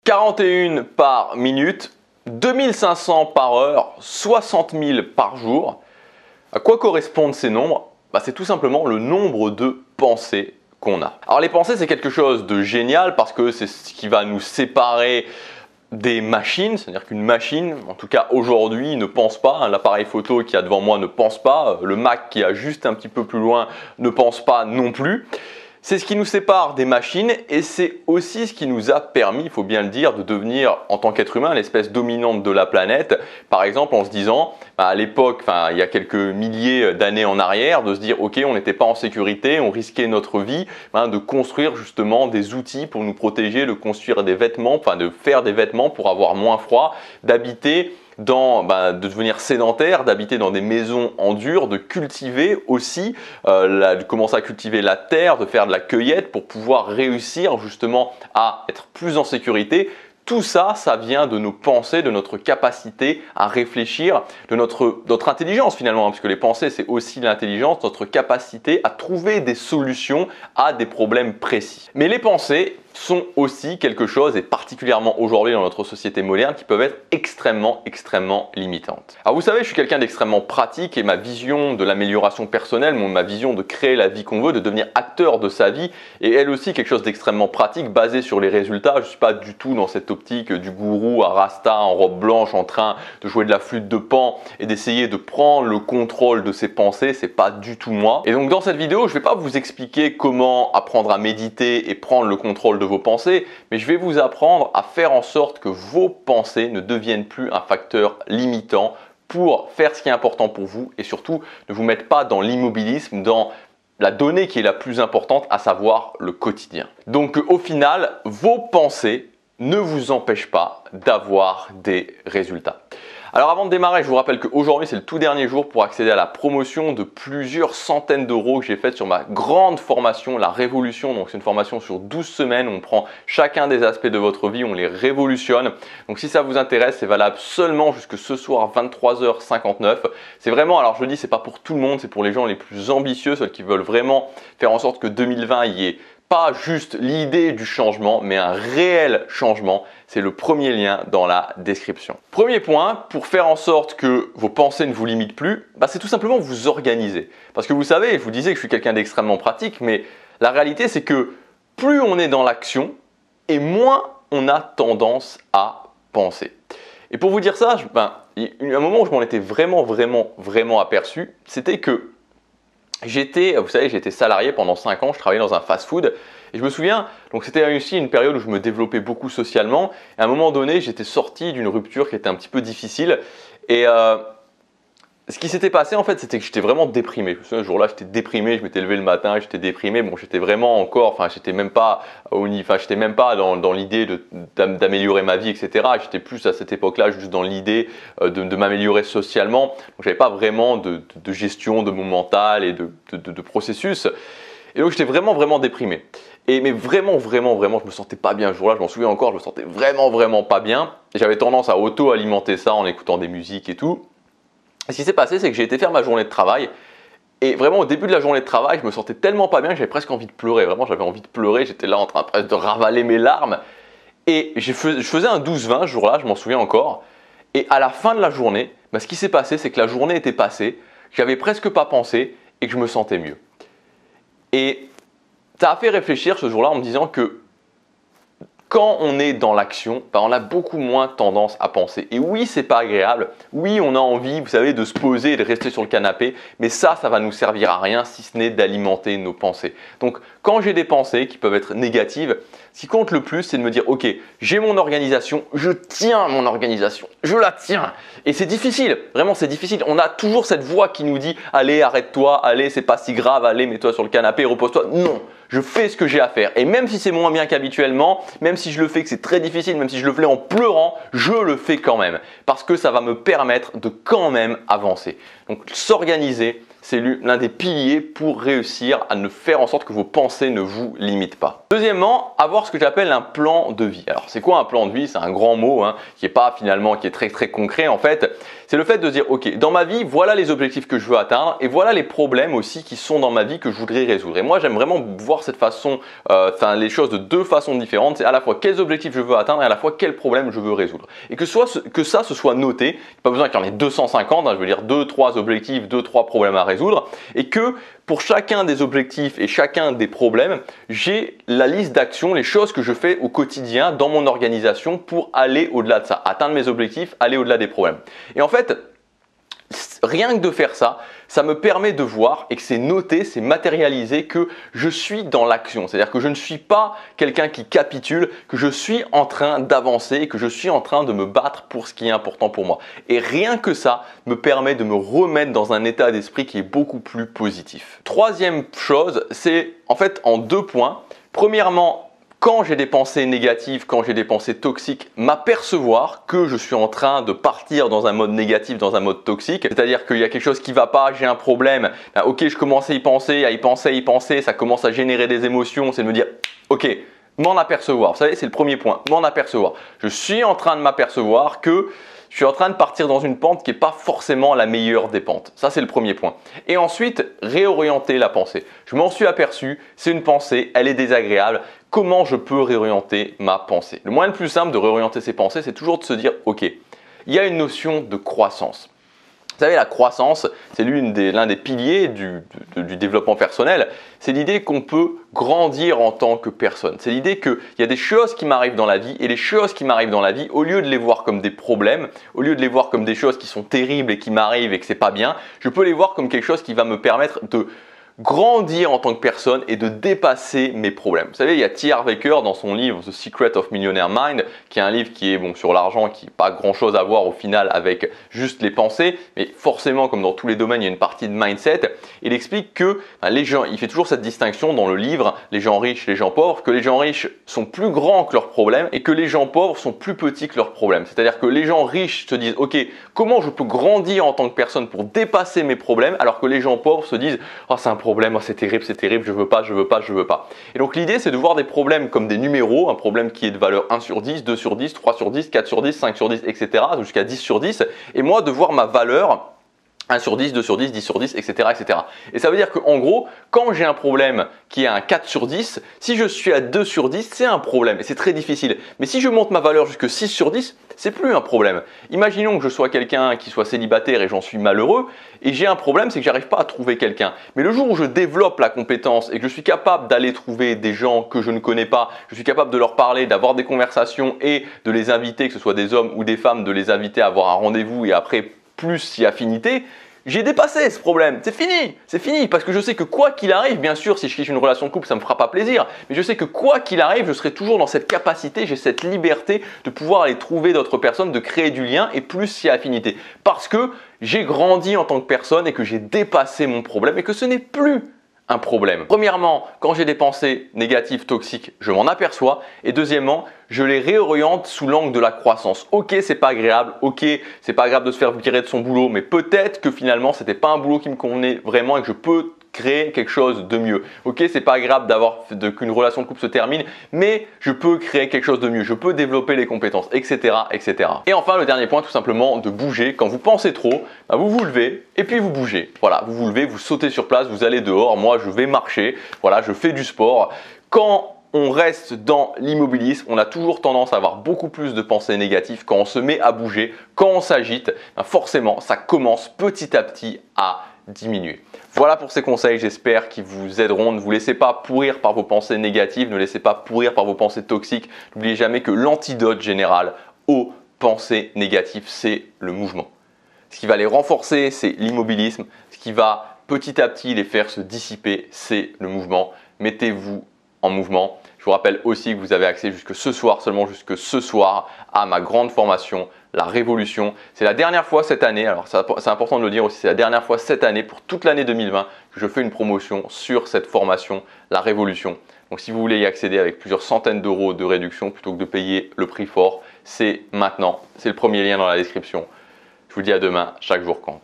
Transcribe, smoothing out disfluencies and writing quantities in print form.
41 par minute, 2500 par heure, 60 000 par jour. À quoi correspondent ces nombres? C'est tout simplement le nombre de pensées qu'on a. Alors les pensées, c'est quelque chose de génial parce que c'est ce qui va nous séparer des machines, c'est-à-dire qu'une machine, en tout cas aujourd'hui, ne pense pas. L'appareil photo qui a devant moi ne pense pas. Le Mac qui a juste un petit peu plus loin ne pense pas non plus. C'est ce qui nous sépare des machines et c'est aussi ce qui nous a permis, il faut bien le dire, de devenir en tant qu'être humain l'espèce dominante de la planète. Par exemple en se disant, à l'époque, il y a quelques milliers d'années en arrière, de se dire ok, on n'était pas en sécurité, on risquait notre vie, de construire justement des outils pour nous protéger, de construire des vêtements, de faire des vêtements pour avoir moins froid, d'habiter de devenir sédentaire, d'habiter dans des maisons en dur, de cultiver aussi, de commencer à cultiver la terre, de faire de la cueillette pour pouvoir réussir justement à être plus en sécurité. Tout ça, ça vient de nos pensées, de notre capacité à réfléchir, de notre intelligence finalement, puisque les pensées c'est aussi l'intelligence, notre capacité à trouver des solutions à des problèmes précis. Mais les pensées sont aussi quelque chose, et particulièrement aujourd'hui dans notre société moderne, qui peuvent être extrêmement limitantes. Alors vous savez, je suis quelqu'un d'extrêmement pratique et ma vision de l'amélioration personnelle, ma vision de créer la vie qu'on veut, de devenir acteur de sa vie, est elle aussi quelque chose d'extrêmement pratique, basé sur les résultats. Je ne suis pas du tout dans cette optique du gourou à rasta en robe blanche en train de jouer de la flûte de Pan et d'essayer de prendre le contrôle de ses pensées, c'est pas du tout moi. Et donc dans cette vidéo, je ne vais pas vous expliquer comment apprendre à méditer et prendre le contrôle de vos pensées, mais je vais vous apprendre à faire en sorte que vos pensées ne deviennent plus un facteur limitant pour faire ce qui est important pour vous et surtout ne vous mettre pas dans l'immobilisme, dans la donnée qui est la plus importante, à savoir le quotidien. Donc au final, vos pensées ne vous empêchent pas d'avoir des résultats. Alors avant de démarrer, je vous rappelle qu'aujourd'hui c'est le tout dernier jour pour accéder à la promotion de plusieurs centaines d'euros que j'ai faite sur ma grande formation, la Révolution. Donc c'est une formation sur 12 semaines, on prend chacun des aspects de votre vie, on les révolutionne. Donc si ça vous intéresse, c'est valable seulement jusque ce soir 23h59. C'est vraiment, alors je le dis, c'est pas pour tout le monde, c'est pour les gens les plus ambitieux, ceux qui veulent vraiment faire en sorte que 2020 y ait pas juste l'idée du changement, mais un réel changement. C'est le premier lien dans la description. Premier point, pour faire en sorte que vos pensées ne vous limitent plus, c'est tout simplement vous organiser. Parce que vous savez, je vous disais que je suis quelqu'un d'extrêmement pratique, mais la réalité c'est que plus on est dans l'action et moins on a tendance à penser. Et pour vous dire ça, un moment où je m'en étais vraiment aperçu, c'était que vous savez, j'étais salarié pendant 5 ans, je travaillais dans un fast-food et je me souviens, donc c'était aussi une période où je me développais beaucoup socialement et à un moment donné, j'étais sorti d'une rupture qui était un petit peu difficile et ce qui s'était passé en fait, c'était que j'étais vraiment déprimé. Ce jour-là, j'étais déprimé, je m'étais levé le matin, j'étais déprimé. Bon, j'étais vraiment encore, j'étais même pas dans l'idée d'améliorer ma vie, etc. J'étais plus à cette époque-là juste dans l'idée de m'améliorer socialement. Donc, j'avais pas vraiment de gestion de mon mental et de processus. Et donc, j'étais vraiment déprimé. Mais vraiment, je me sentais pas bien ce jour-là. Je m'en souviens encore, je me sentais vraiment pas bien. Et j'avais tendance à auto-alimenter ça en écoutant des musiques et tout. Et ce qui s'est passé, c'est que j'ai été faire ma journée de travail et vraiment au début de la journée de travail, je me sentais tellement pas bien que j'avais presque envie de pleurer. Vraiment, j'avais envie de pleurer, j'étais là en train presque de ravaler mes larmes et je faisais un 12-20 ce jour-là, je m'en souviens encore. Et à la fin de la journée, ce qui s'est passé, c'est que la journée était passée, j'avais presque pas pensé et que je me sentais mieux. Et ça a fait réfléchir ce jour-là en me disant que quand on est dans l'action, on a beaucoup moins tendance à penser. Et oui, c'est pas agréable. Oui, on a envie, vous savez, de se poser et de rester sur le canapé. Mais ça va nous servir à rien si ce n'est d'alimenter nos pensées. Donc, quand j'ai des pensées qui peuvent être négatives, ce qui compte le plus, c'est de me dire, ok, j'ai mon organisation, je tiens mon organisation, je la tiens. Et c'est difficile, vraiment c'est difficile. On a toujours cette voix qui nous dit, allez, arrête-toi, allez, c'est pas si grave, allez, mets-toi sur le canapé, repose-toi. Non, je fais ce que j'ai à faire. Et même si c'est moins bien qu'habituellement, même si je le fais que c'est très difficile, même si je le fais en pleurant, je le fais quand même. Parce que ça va me permettre de quand même avancer. Donc s'organiser, c'est l'un des piliers pour réussir à ne faire en sorte que vos pensées ne vous limitent pas. Deuxièmement, avoir ce que j'appelle un plan de vie. Alors c'est quoi un plan de vie? C'est un grand mot qui est très concret en fait. C'est le fait de dire, ok, dans ma vie, voilà les objectifs que je veux atteindre et voilà les problèmes aussi qui sont dans ma vie que je voudrais résoudre. Et moi, j'aime vraiment voir cette façon, les choses de deux façons différentes. C'est à la fois quels objectifs je veux atteindre et à la fois quels problèmes je veux résoudre. Et que ça se soit noté, pas besoin qu'il y en ait 250, je veux dire 2-3 objectifs, 2-3 problèmes à résoudre, et que pour chacun des objectifs et chacun des problèmes, j'ai la liste d'actions, les choses que je fais au quotidien dans mon organisation pour aller au-delà de ça, atteindre mes objectifs, aller au-delà des problèmes. Et en fait, rien que de faire ça, ça me permet de voir et que c'est noté, c'est matérialisé que je suis dans l'action. C'est-à-dire que je ne suis pas quelqu'un qui capitule, que je suis en train d'avancer et que je suis en train de me battre pour ce qui est important pour moi. Et rien que ça me permet de me remettre dans un état d'esprit qui est beaucoup plus positif. Troisième chose, c'est en fait en 2 points. Premièrement, quand j'ai des pensées négatives, quand j'ai des pensées toxiques, m'apercevoir que je suis en train de partir dans un mode négatif, dans un mode toxique. C'est-à-dire qu'il y a quelque chose qui ne va pas, j'ai un problème. Ok, je commence à y penser, ça commence à générer des émotions. C'est de me dire, ok, m'en apercevoir. Vous savez, c'est le premier point, m'en apercevoir. Je suis en train de m'apercevoir que je suis en train de partir dans une pente qui n'est pas forcément la meilleure des pentes. Ça, c'est le premier point. Et ensuite, réorienter la pensée. Je m'en suis aperçu, c'est une pensée, elle est désagréable. Comment je peux réorienter ma pensée? Le moyen le plus simple de réorienter ses pensées, c'est toujours de se dire, ok, il y a une notion de croissance. Vous savez, la croissance, c'est l'un des piliers du développement personnel. C'est l'idée qu'on peut grandir en tant que personne. C'est l'idée qu'il y a des choses qui m'arrivent dans la vie et les choses qui m'arrivent dans la vie, au lieu de les voir comme des problèmes, au lieu de les voir comme des choses qui sont terribles et qui m'arrivent et que c'est pas bien, je peux les voir comme quelque chose qui va me permettre de grandir en tant que personne et de dépasser mes problèmes. Vous savez, il y a T. Harv Eker dans son livre The Secret of Millionaire Mind, qui est un livre qui est sur l'argent, qui n'a pas grand chose à voir au final avec juste les pensées, mais forcément, comme dans tous les domaines, il y a une partie de mindset. Il explique que les gens, il fait toujours cette distinction dans le livre, les gens riches, les gens pauvres, que les gens riches sont plus grands que leurs problèmes et que les gens pauvres sont plus petits que leurs problèmes. C'est-à-dire que les gens riches se disent, ok, comment je peux grandir en tant que personne pour dépasser mes problèmes, alors que les gens pauvres se disent, oh, c'est un problème, oh, c'est terrible, je veux pas. Et donc l'idée, c'est de voir des problèmes comme des numéros, un problème qui est de valeur 1 sur 10, 2 sur 10, 3 sur 10, 4 sur 10, 5 sur 10, etc. jusqu'à 10 sur 10. Et moi, de voir ma valeur 1 sur 10, 2 sur 10, 10 sur 10, etc. etc. Et ça veut dire qu'en gros, quand j'ai un problème qui est un 4 sur 10, si je suis à 2 sur 10, c'est un problème et c'est très difficile. Mais si je monte ma valeur jusqu'à 6 sur 10, c'est plus un problème. Imaginons que je sois quelqu'un qui soit célibataire et j'en suis malheureux et j'ai un problème, c'est que j'arrive pas à trouver quelqu'un. Mais le jour où je développe la compétence et que je suis capable d'aller trouver des gens que je ne connais pas, je suis capable de leur parler, d'avoir des conversations et de les inviter, que ce soit des hommes ou des femmes, de les inviter à avoir un rendez-vous et après plus si affinité, j'ai dépassé ce problème, c'est fini parce que je sais que quoi qu'il arrive, bien sûr si je quitte une relation de couple ça me fera pas plaisir, mais je sais que quoi qu'il arrive je serai toujours dans cette capacité, j'ai cette liberté de pouvoir aller trouver d'autres personnes, de créer du lien et plus si affinité parce que j'ai grandi en tant que personne et que j'ai dépassé mon problème et que ce n'est plus un problème. Premièrement, quand j'ai des pensées négatives, toxiques, je m'en aperçois. Et deuxièmement, je les réoriente sous l'angle de la croissance. Ok, c'est pas agréable. Ok, c'est pas agréable de se faire virer de son boulot, mais peut-être que finalement, c'était pas un boulot qui me convenait vraiment et que je peux créer quelque chose de mieux. Ok, c'est pas agréable qu'une relation de couple se termine, mais je peux créer quelque chose de mieux. Je peux développer les compétences, etc., etc. Et enfin, le dernier point, tout simplement, de bouger. Quand vous pensez trop, vous vous levez et puis vous bougez. Voilà, vous vous levez, vous sautez sur place, vous allez dehors. Moi, je vais marcher. Voilà, je fais du sport. Quand on reste dans l'immobilisme, on a toujours tendance à avoir beaucoup plus de pensées négatives. Quand on se met à bouger, quand on s'agite, forcément, ça commence petit à petit à diminuer. Voilà pour ces conseils, j'espère qu'ils vous aideront. Ne vous laissez pas pourrir par vos pensées négatives, ne laissez pas pourrir par vos pensées toxiques. N'oubliez jamais que l'antidote général aux pensées négatives, c'est le mouvement. Ce qui va les renforcer, c'est l'immobilisme. Ce qui va petit à petit les faire se dissiper, c'est le mouvement. Mettez-vous en mouvement. Je vous rappelle aussi que vous avez accès jusque ce soir, seulement jusque ce soir, à ma grande formation, la Révolution. C'est la dernière fois cette année, alors c'est important de le dire aussi, c'est la dernière fois cette année, pour toute l'année 2020, que je fais une promotion sur cette formation, la Révolution. Donc si vous voulez y accéder avec plusieurs centaines d'euros de réduction, plutôt que de payer le prix fort, c'est maintenant. C'est le premier lien dans la description. Je vous dis à demain, chaque jour compte.